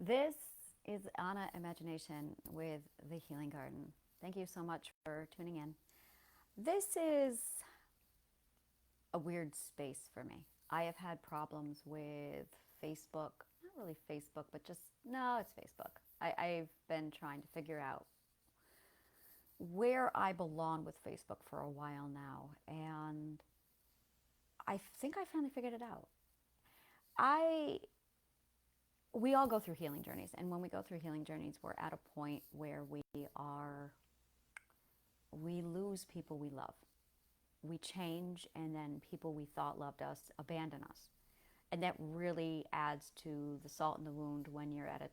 This is Anna Imagination with the Healing Garden. Thank you so much for tuning in. This is a weird space for me. I have had problems with Facebook, not really Facebook, but just, no, it's Facebook. I've been trying to figure out where I belong with Facebook for a while now, and I think I finally figured it out. I we all go through healing journeys, and when we go through healing journeys, we're at a point where we lose people we love. We change, and then people we thought loved us abandon us. And that really adds to the salt in the wound when you're at a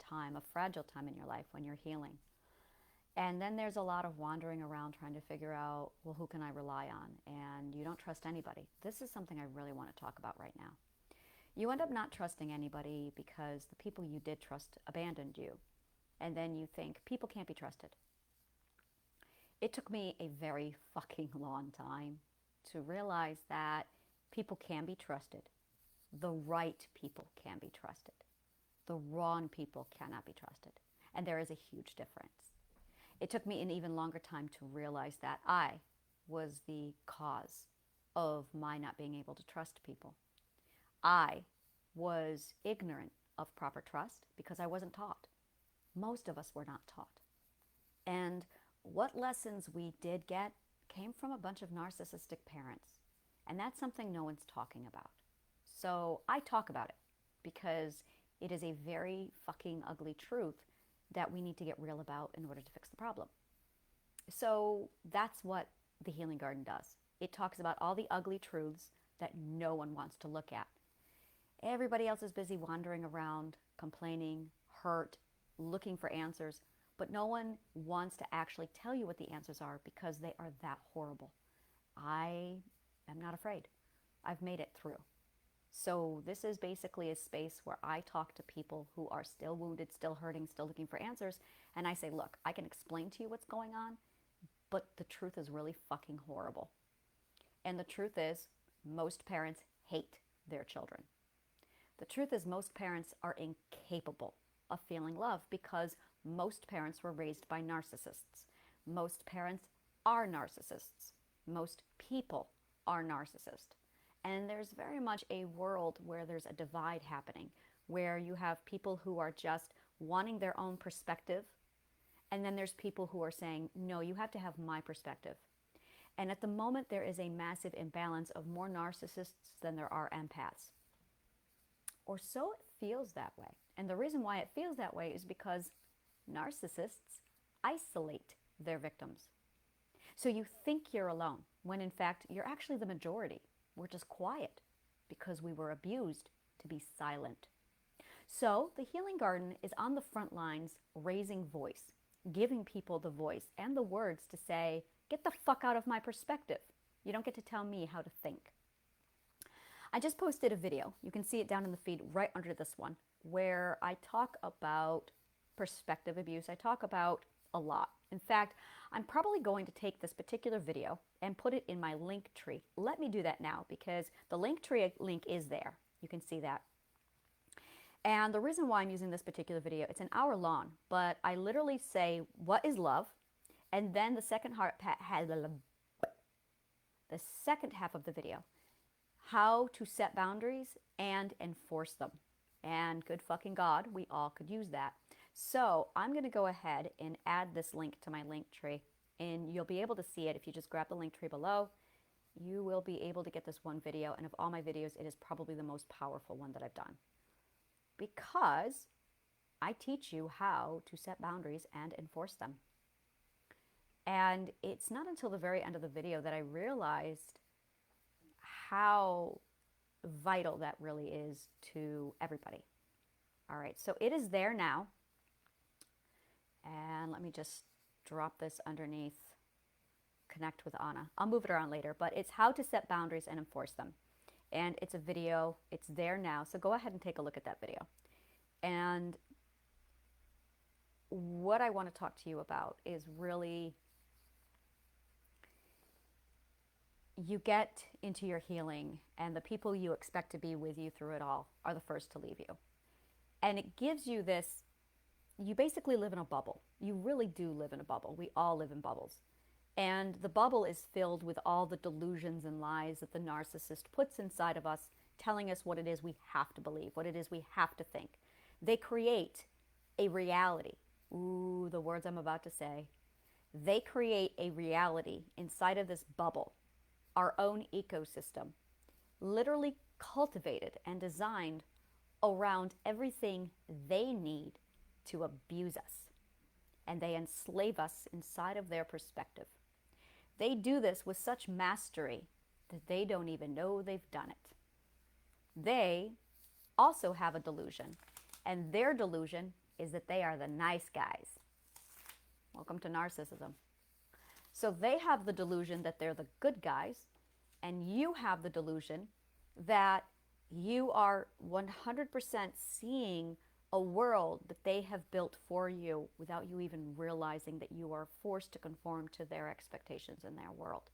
fragile time in your life, when you're healing. And then there's a lot of wandering around trying to figure out, well, who can I rely on? And you don't trust anybody. This is something I really want to talk about right now. You end up not trusting anybody because the people you did trust abandoned you. And then you think, people can't be trusted. It took me a very fucking long time to realize that people can be trusted. The right people can be trusted. The wrong people cannot be trusted. And there is a huge difference. It took me an even longer time to realize that I was the cause of my not being able to trust people. I was ignorant of proper trust because I wasn't taught. Most of us were not taught. And what lessons we did get came from a bunch of narcissistic parents. And that's something no one's talking about. So I talk about it because it is a very fucking ugly truth that we need to get real about in order to fix the problem. So that's what the Healing Garden does. It talks about all the ugly truths that no one wants to look at. Everybody else is busy wandering around, complaining, hurt, looking for answers, but no one wants to actually tell you what the answers are because they are that horrible. I am not afraid. I've made it through. So this is basically a space where I talk to people who are still wounded, still hurting, still looking for answers. And I say, look, I can explain to you what's going on, but the truth is really fucking horrible. And the truth is, most parents hate their children. The truth is, most parents are incapable of feeling love because most parents were raised by narcissists. Most parents are narcissists. Most people are narcissists. And there's very much a world where there's a divide happening, where you have people who are just wanting their own perspective, and then there's people who are saying, no, you have to have my perspective. And at the moment, there is a massive imbalance of more narcissists than there are empaths. Or so it feels that way. And the reason why it feels that way is because narcissists isolate their victims. So you think you're alone, when in fact, you're actually the majority. We're just quiet because we were abused to be silent. So the Healing Garden is on the front lines, raising voice, giving people the voice and the words to say, get the fuck out of my perspective. You don't get to tell me how to think. I just posted a video. You can see it down in the feed right under this one, where I talk about perspective abuse. I talk about a lot. In fact, I'm probably going to take this particular video and put it in my link tree. Let me do that now because the link tree link is there. You can see that. And the reason why I'm using this particular video, it's an hour long, but I literally say, what is love? And then the second half of the video, how to set boundaries and enforce them. And good fucking God, we all could use that. So I'm going to go ahead and add this link to my link tree, and you'll be able to see it if you just grab the link tree below. You will be able to get this one video, and of all my videos, it is probably the most powerful one that I've done because I teach you how to set boundaries and enforce them. And it's not until the very end of the video that I realized how vital that really is to everybody. All right, so it is there now. And let me just drop this underneath Connect with Anna. I'll move it around later, but it's how to set boundaries and enforce them. And it's a video, it's there now. So go ahead and take a look at that video. And what I want to talk to you about is really, you get into your healing and the people you expect to be with you through it all are the first to leave you. And it gives you this you basically live in a bubble. You really do live in a bubble. We all live in bubbles. And the bubble is filled with all the delusions and lies that the narcissist puts inside of us, telling us what it is we have to believe, what it is we have to think. They create a reality. Ooh, the words I'm about to say. They create a reality inside of this bubble, our own ecosystem, literally cultivated and designed around everything they need to abuse us. And they enslave us inside of their perspective. They do this with such mastery that they don't even know they've done it. They also have a delusion, and their delusion is that they are the nice guys. Welcome to narcissism. So they have the delusion that they're the good guys, and you have the delusion that you are 100% seeing a world that they have built for you without you even realizing that you are forced to conform to their expectations in their world.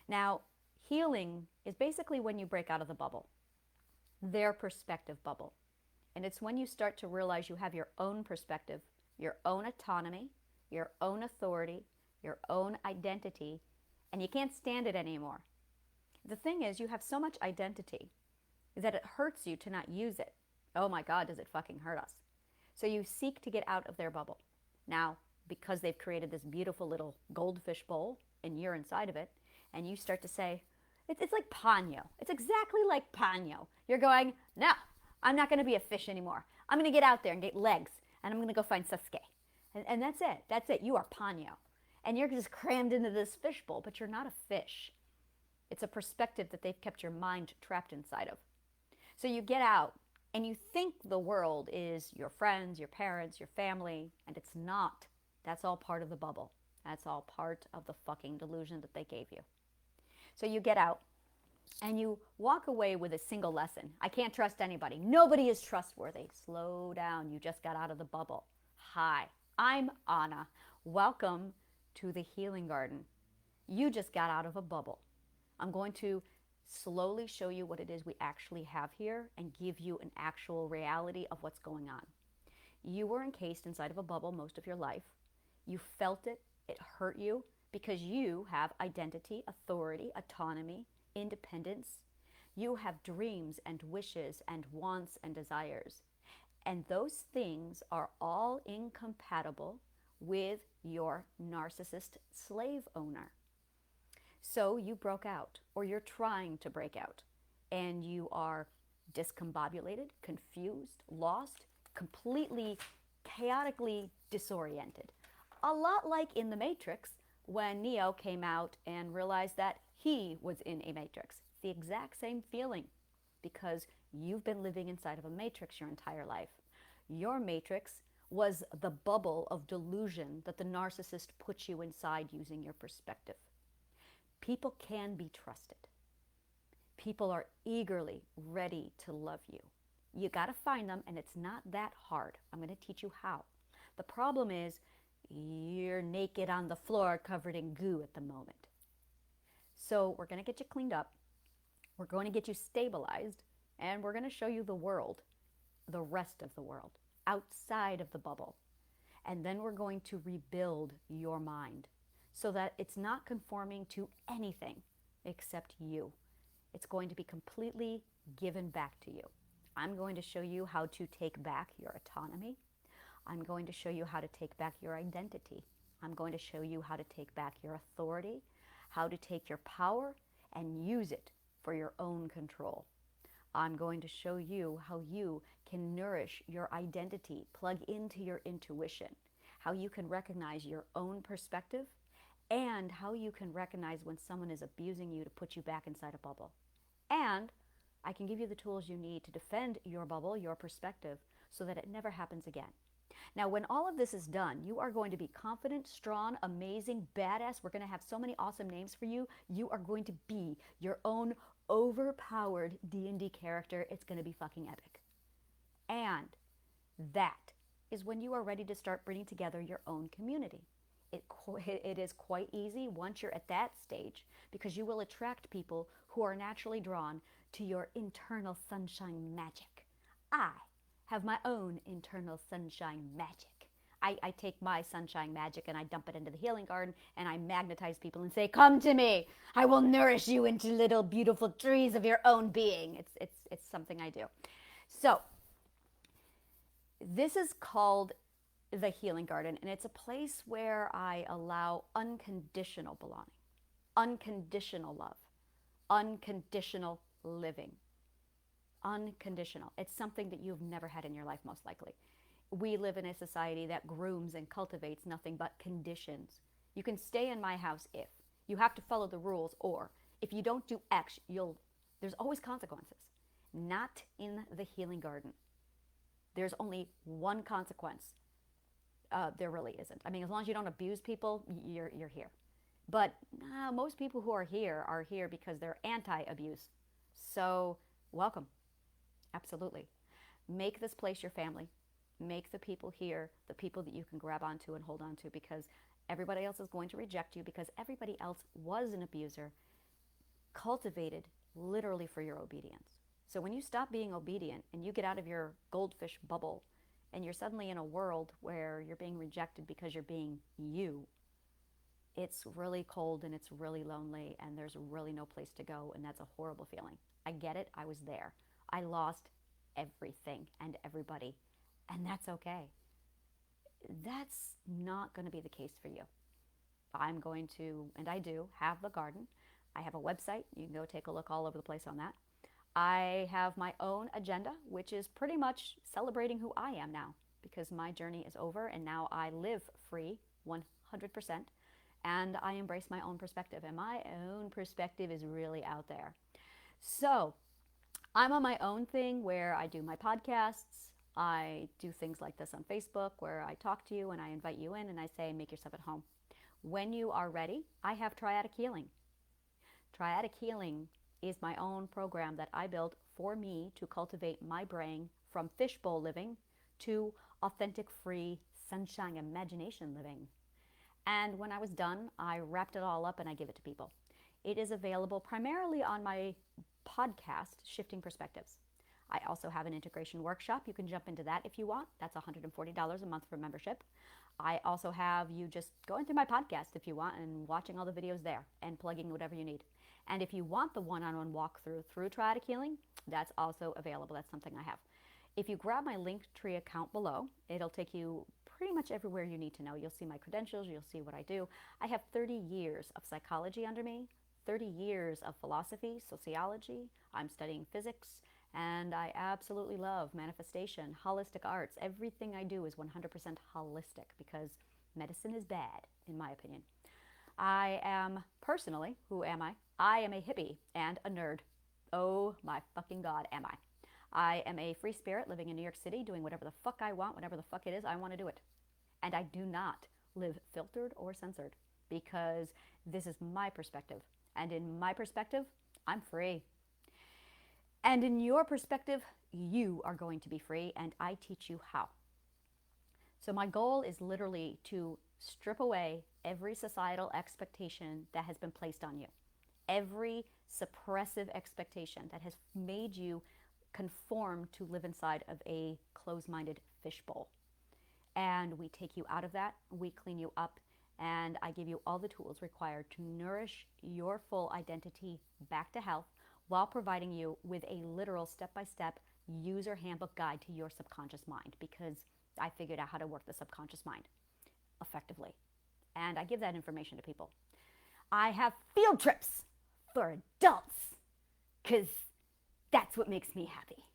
Now, healing is basically when you break out of the bubble, their perspective bubble. And it's when you start to realize you have your own perspective, your own autonomy, your own authority, your own identity, and you can't stand it anymore. The thing is, you have so much identity that it hurts you to not use it. Oh my God, does it fucking hurt us? So you seek to get out of their bubble. Now, because they've created this beautiful little goldfish bowl and you're inside of it, and you start to say, it's like Ponyo. It's exactly like Ponyo. You're going, no, I'm not going to be a fish anymore. I'm going to get out there and get legs, and I'm going to go find Sasuke. And that's it. That's it. You are Ponyo. And you're just crammed into this fish bowl, but you're not a fish. It's a perspective that they've kept your mind trapped inside of. So you get out, and you think the world is your friends, your parents, your family, and it's not. That's all part of the bubble. That's all part of the fucking delusion that they gave you. So you get out, and you walk away with a single lesson. I can't trust anybody. Nobody is trustworthy. Slow down. You just got out of the bubble. Hi, I'm Anna. Welcome to the Healing Garden. You just got out of a bubble. I'm going to slowly show you what it is we actually have here and give you an actual reality of what's going on. You were encased inside of a bubble most of your life. You felt it. It hurt you because you have identity, authority, autonomy, independence. You have dreams and wishes and wants and desires. And those things are all incompatible with your narcissist slave owner. So you broke out, or you're trying to break out, and you are discombobulated, confused, lost, completely, chaotically disoriented. A lot like in the Matrix, when Neo came out and realized that he was in a matrix. The exact same feeling, because you've been living inside of a matrix your entire life. Your matrix was the bubble of delusion that the narcissist puts you inside using your perspective. People can be trusted. People are eagerly ready to love you. You got to find them, and it's not that hard. I'm going to teach you how. The problem is you're naked on the floor covered in goo at the moment. So we're going to get you cleaned up. We're going to get you stabilized, and we're going to show you the world, the rest of the world, outside of the bubble. And then we're going to rebuild your mind so that it's not conforming to anything except you. It's going to be completely given back to you. I'm going to show you how to take back your autonomy. I'm going to show you how to take back your identity. I'm going to show you how to take back your authority, how to take your power and use it for your own control. I'm going to show you how you can nourish your identity, plug into your intuition, how you can recognize your own perspective, and how you can recognize when someone is abusing you to put you back inside a bubble. And I can give you the tools you need to defend your bubble, your perspective, so that it never happens again. Now, when all of this is done, you are going to be confident, strong, amazing, badass. We're going to have so many awesome names for you. You are going to be your own overpowered D&D character. It's going to be fucking epic. And that is when you are ready to start bringing together your own community. It is quite easy once you're at that stage, because you will attract people who are naturally drawn to your internal sunshine magic. I have my own internal sunshine magic. I take my sunshine magic and I dump it into the healing garden and I magnetize people and say, come to me. I will nourish you into little beautiful trees of your own being. It's something I do. So this is called the healing garden, and it's a place where I allow unconditional belonging, unconditional love, unconditional living. Unconditional. It's something that you've never had in your life, most likely. We live in a society that grooms and cultivates nothing but conditions. You can stay in my house if you have to follow the rules, or if you don't do X, there's always consequences. Not in the healing garden. There's only one consequence. There really isn't. I mean, as long as you don't abuse people, you're here. But most people who are here because they're anti-abuse. So welcome. Absolutely. Make this place your family. Make the people here the people that you can grab onto and hold on to, because everybody else is going to reject you, because everybody else was an abuser, cultivated literally for your obedience. So when you stop being obedient and you get out of your goldfish bubble and you're suddenly in a world where you're being rejected because you're being you, it's really cold and it's really lonely and there's really no place to go, and that's a horrible feeling. I get it. I was there. I lost everything and everybody, and that's okay. That's not going to be the case for you. I'm going to, and I do, have the garden. I have a website. You can go take a look all over the place on that. I have my own agenda, which is pretty much celebrating who I am now, because my journey is over and now I live free 100%, and I embrace my own perspective, and my own perspective is really out there. So I'm on my own thing where I do my podcasts. I do things like this on Facebook where I talk to you and I invite you in and I say, make yourself at home. When you are ready, I have Triadic Healing. Triadic Healing is my own program that I built for me to cultivate my brain from fishbowl living to authentic, free, sunshine, imagination living. And when I was done, I wrapped it all up and I give it to people. It is available primarily on my podcast, Shifting Perspectives. I also have an integration workshop. You can jump into that if you want. That's $140 a month for membership. I also have you just going through my podcast if you want and watching all the videos there and plugging whatever you need. And if you want the one-on-one walkthrough through Triadic Healing, that's also available. That's something I have. If you grab my Linktree account below, it'll take you pretty much everywhere you need to know. You'll see my credentials. You'll see what I do. I have 30 years of psychology under me, 30 years of philosophy, sociology. I'm studying physics, and I absolutely love manifestation, holistic arts. Everything I do is 100% holistic because medicine is bad, in my opinion. I am personally, who am I? I am a hippie and a nerd. Oh my fucking God, am I? I am a free spirit living in New York City, doing whatever the fuck I want, whatever the fuck it is, I want to do it. And I do not live filtered or censored because this is my perspective. And in my perspective, I'm free. And in your perspective, you are going to be free, and I teach you how. So my goal is literally to strip away every societal expectation that has been placed on you. Every suppressive expectation that has made you conform to live inside of a closed-minded fishbowl. And we take you out of that, we clean you up, and I give you all the tools required to nourish your full identity back to health while providing you with a literal step-by-step user handbook guide to your subconscious mind, because I figured out how to work the subconscious mind effectively. And I give that information to people. I have field trips for adults because that's what makes me happy.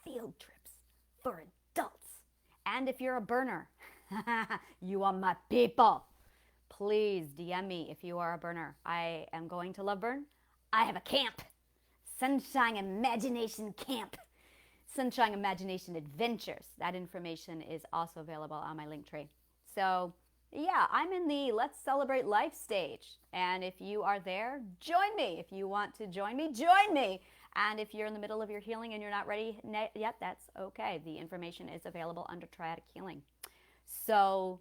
Field trips for adults. And if you're a burner, you are my people. Please DM me if you are a burner. I am going to Love Burn. I have a camp. Sunshine Imagination Camp. Sunshine Imagination Adventures. That information is also available on my Linktree. So yeah, I'm in the Let's Celebrate Life stage. And if you are there, join me. If you want to join me, join me. And if you're in the middle of your healing and you're not ready yet, that's okay. The information is available under Triadic Healing. So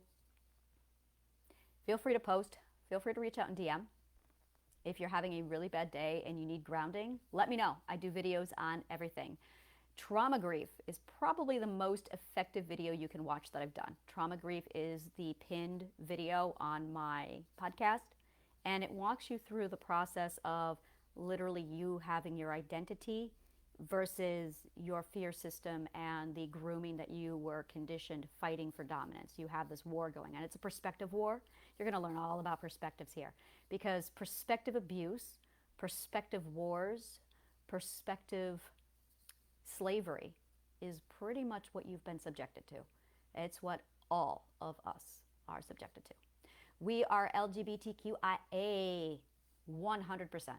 feel free to post. Feel free to reach out and DM. If you're having a really bad day and you need grounding, let me know. I do videos on everything. Trauma grief is probably the most effective video you can watch that I've done. Trauma grief is the pinned video on my podcast, and it walks you through the process of literally you having your identity versus your fear system and the grooming that you were conditioned fighting for dominance. You have this war going on. It's a perspective war. You're going to learn all about perspectives here, because perspective abuse, perspective wars, perspective slavery is pretty much what you've been subjected to. It's what all of us are subjected to. We are LGBTQIA 100%.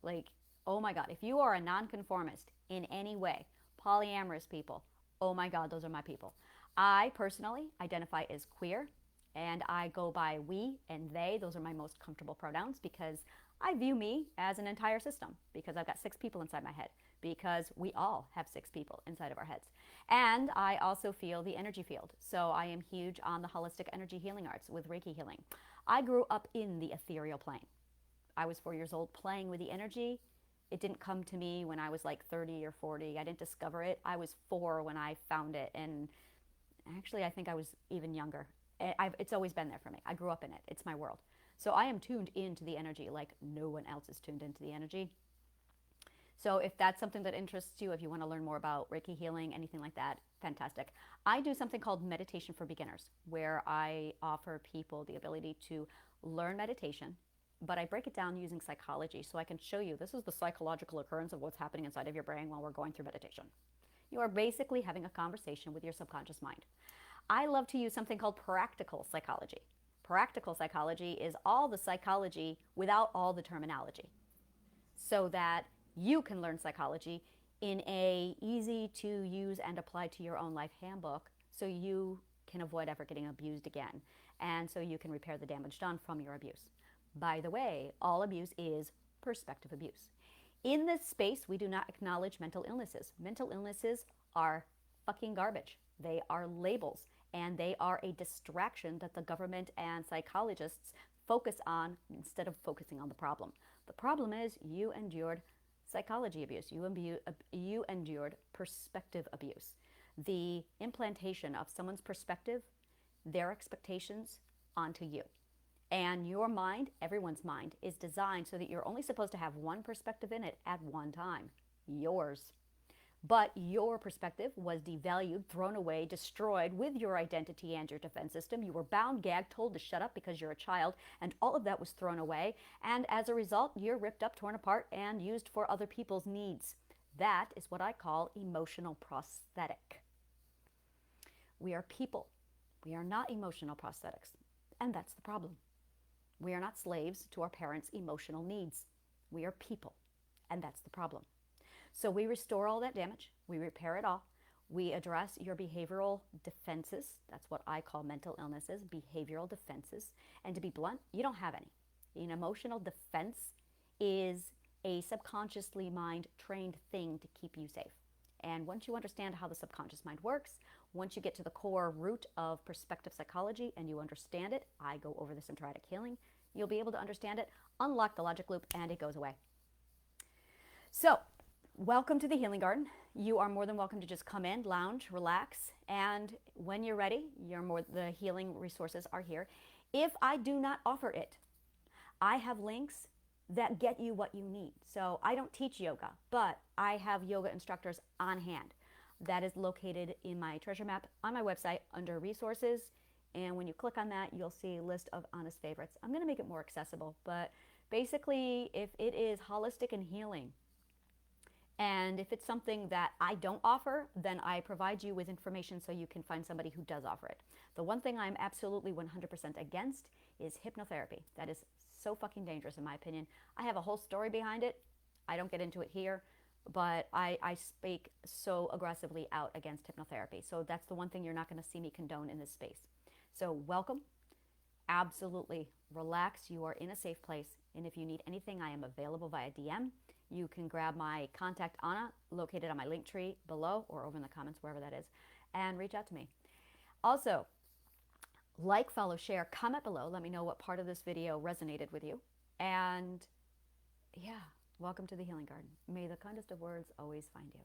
Like, oh my God, if you are a nonconformist in any way, polyamorous people, oh my God, those are my people. I personally identify as queer, and I go by we and they. Those are my most comfortable pronouns, because I view me as an entire system, because I've got 6 people inside my head, because we all have 6 people inside of our heads. And I also feel the energy field. So I am huge on the holistic energy healing arts with Reiki healing. I grew up in the ethereal plane. I was 4 years old playing with the energy. It didn't come to me when I was like 30 or 40. I didn't discover it. I was 4 when I found it. And actually, I think I was even younger. It's always been there for me. I grew up in it. It's my world. So I am tuned into the energy like no one else is tuned into the energy. So if that's something that interests you, if you want to learn more about Reiki healing, anything like that, fantastic. I do something called meditation for beginners, where I offer people the ability to learn meditation, but I break it down using psychology, so I can show you this is the psychological occurrence of what's happening inside of your brain while we're going through meditation. You are basically having a conversation with your subconscious mind. I love to use something called practical psychology. Practical psychology is all the psychology without all the terminology, so that you can learn psychology in a easy to use and apply to your own life handbook, so you can avoid ever getting abused again, and so you can repair the damage done from your abuse. By the way, all abuse is perspective abuse. In this space, we do not acknowledge mental illnesses. Mental illnesses are fucking garbage. They are labels, and they are a distraction that the government and psychologists focus on instead of focusing on the problem. The problem is you endured psychology abuse. You endured perspective abuse. The implantation of someone's perspective, their expectations onto you. And your mind, everyone's mind, is designed so that you're only supposed to have one perspective in it at one time, yours. But your perspective was devalued, thrown away, destroyed with your identity and your defense system. You were bound, gagged, told to shut up because you're a child, and all of that was thrown away. And as a result, you're ripped up, torn apart, and used for other people's needs. That is what I call emotional prosthetic. We are people. We are not emotional prosthetics. And that's the problem. We are not slaves to our parents' emotional needs. We are people. And that's the problem. So we restore all that damage. We repair it all. We address your behavioral defenses. That's what I call mental illnesses, behavioral defenses. And to be blunt, you don't have any. An emotional defense is a subconsciously mind-trained thing to keep you safe. And once you understand how the subconscious mind works, once you get to the core root of perspective psychology and you understand it, I go over this in Triadic healing, you'll be able to understand it, unlock the logic loop, and it goes away. So, welcome to the Healing Garden. You are more than welcome to just come in, lounge, relax, and when you're ready, the healing resources are here. If I do not offer it, I have links that get you what you need. So I don't teach yoga, but I have yoga instructors on hand. That is located in my treasure map on my website under resources. And when you click on that, you'll see a list of honest favorites. I'm going to make it more accessible, but basically, if it is holistic and healing, and if it's something that I don't offer, then I provide you with information so you can find somebody who does offer it. The one thing I'm absolutely 100% against is hypnotherapy. That is so fucking dangerous in my opinion. I have a whole story behind it. I don't get into it here, but I speak so aggressively out against hypnotherapy. So that's the one thing you're not going to see me condone in this space. So welcome. Absolutely relax. You are in a safe place. And if you need anything, I am available via DM. You can grab my contact Anna, located on my link tree below or over in the comments, wherever that is, and reach out to me. Also, like, follow, share, comment below. Let me know what part of this video resonated with you. And yeah, welcome to the Healing Garden. May the kindest of words always find you.